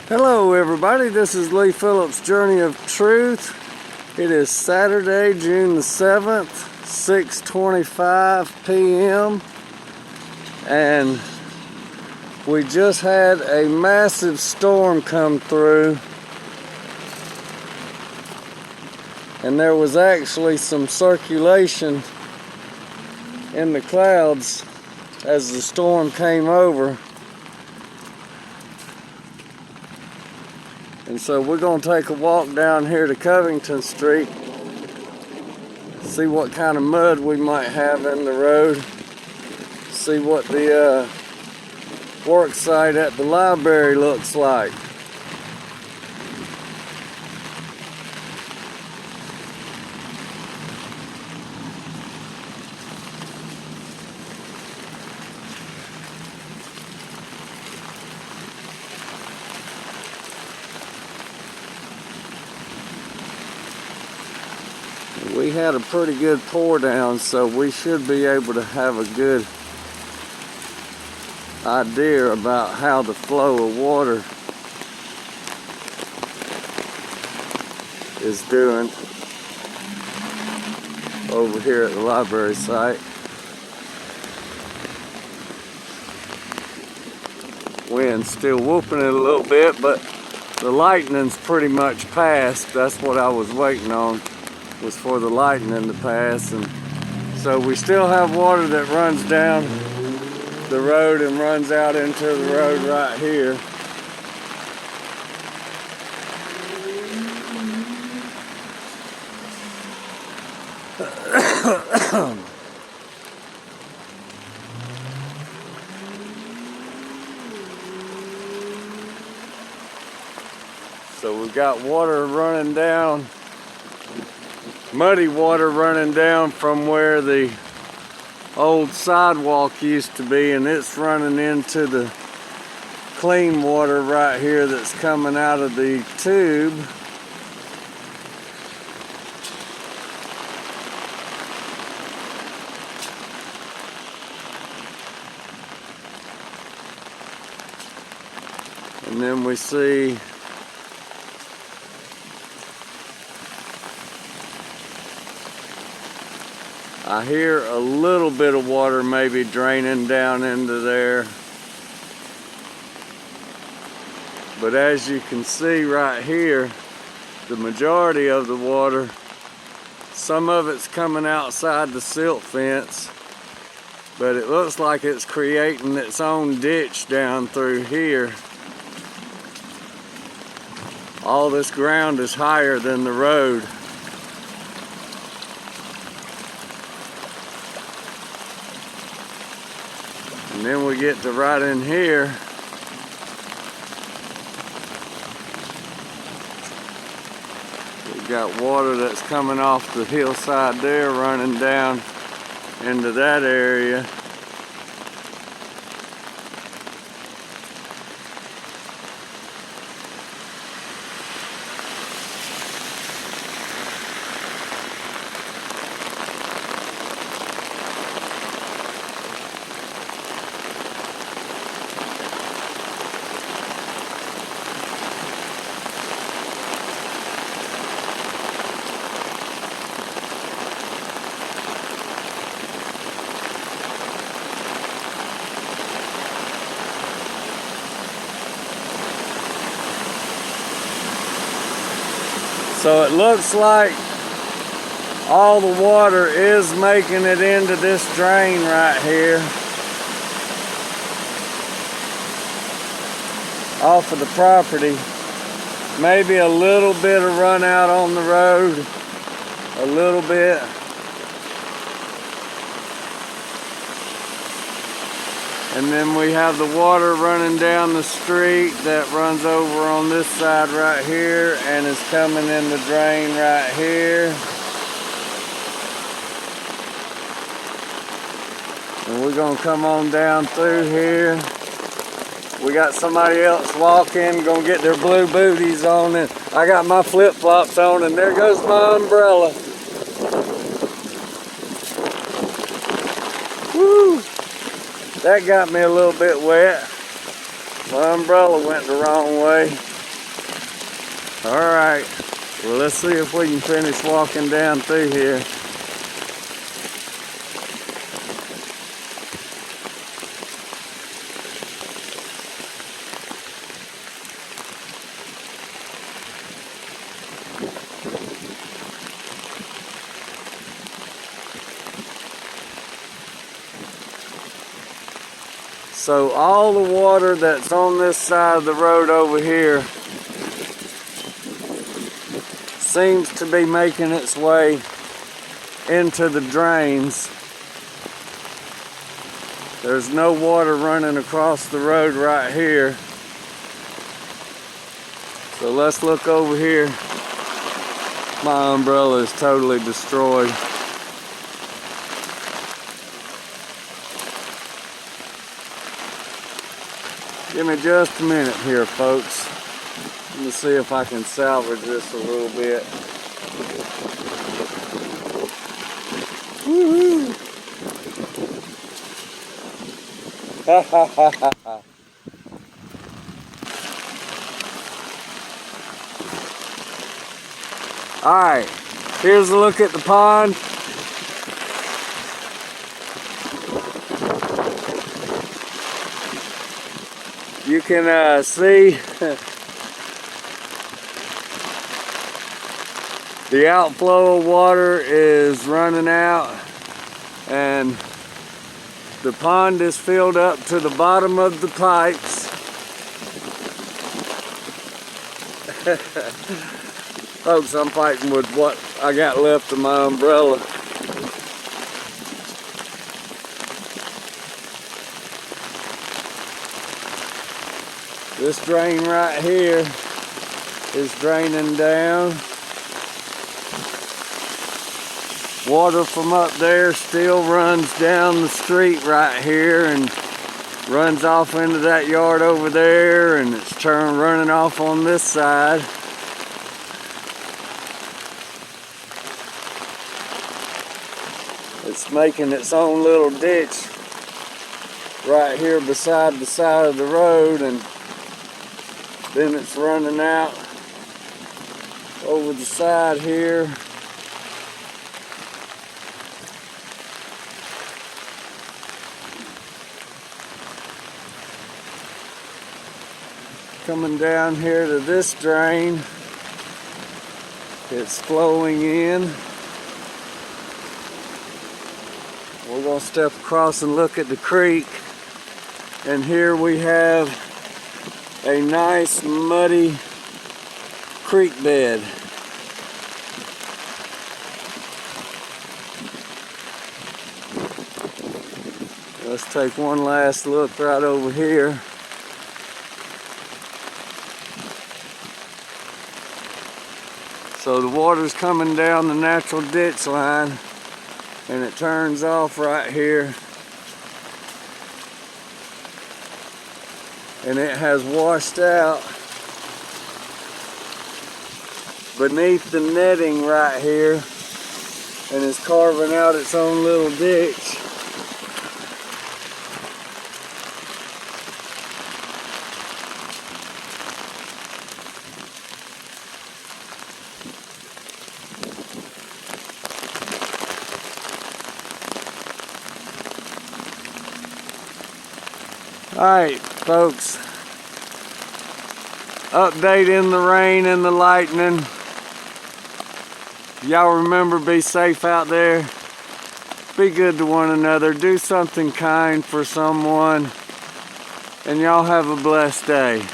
Hello everybody, this is Lee Phillips' Journey of Truth. It is Saturday, June the 7th, 6:25 p.m. and we just had a massive storm come through, and there was actually some circulation in the clouds as the storm came over. And so we're going to take a walk down here to Covington Street, see what kind of mud we might have in the road, see what the work site at the library looks like. We had a pretty good pour down, so we should be able to have a good idea about how the flow of water is doing over here at the library site. Wind's still whooping it a little bit, but the lightning's pretty much passed. That's what I was waiting on, was for the lightning to pass. And so we still have water that runs down the road and runs out into the road right here. So we've got water running down, muddy water running down from where the old sidewalk used to be, and it's running into the clean water right here that's coming out of the tube. And then we see I hear a little bit of water maybe draining down into there. But as you can see right here, the majority of the water, some of it's coming outside the silt fence, but it looks like it's creating its own ditch down through here. All this ground is higher than the road. And then we get to right in here. We've got water that's coming off the hillside there, running down into that area. So it looks like all the water is making it into this drain right here off of the property. Maybe a little bit of run out on the road, a little bit. And then we have the water running down the street that runs over on this side right here and is coming in the drain right here. And we're gonna come on down through here. We got somebody else walking, gonna get their blue booties on, and I got my flip-flops on, and there goes my umbrella. Woo! That got me a little bit wet. My umbrella went the wrong way. Alright, well let's see if we can finish walking down through here. So all the water that's on this side of the road over here seems to be making its way into the drains. There's no water running across the road right here. So let's look over here. My umbrella is totally destroyed. Give me just a minute here, folks. Let me see if I can salvage this a little bit. Woohoo! Ha ha ha ha ha. Alright, here's a look at the pond. You can see the outflow of water is running out, and the pond is filled up to the bottom of the pipes. Folks, I'm fighting with what I got left of my umbrella. This drain right here is draining down. Water from up there still runs down the street right here and runs off into that yard over there, and it's running off on this side. It's making its own little ditch right here beside the side of the road, and then it's running out over the side here. Coming down here to this drain, it's flowing in. We're going to step across and look at the creek, and here we have a nice muddy creek bed. Let's take one last look right over here. So the water's coming down the natural ditch line, and it turns off right here. And it has washed out beneath the netting right here, and is carving out its own little ditch. Alright, folks, update in the rain and the lightning. Y'all remember, be safe out there. Be good to one another. Do something kind for someone. And y'all have a blessed day.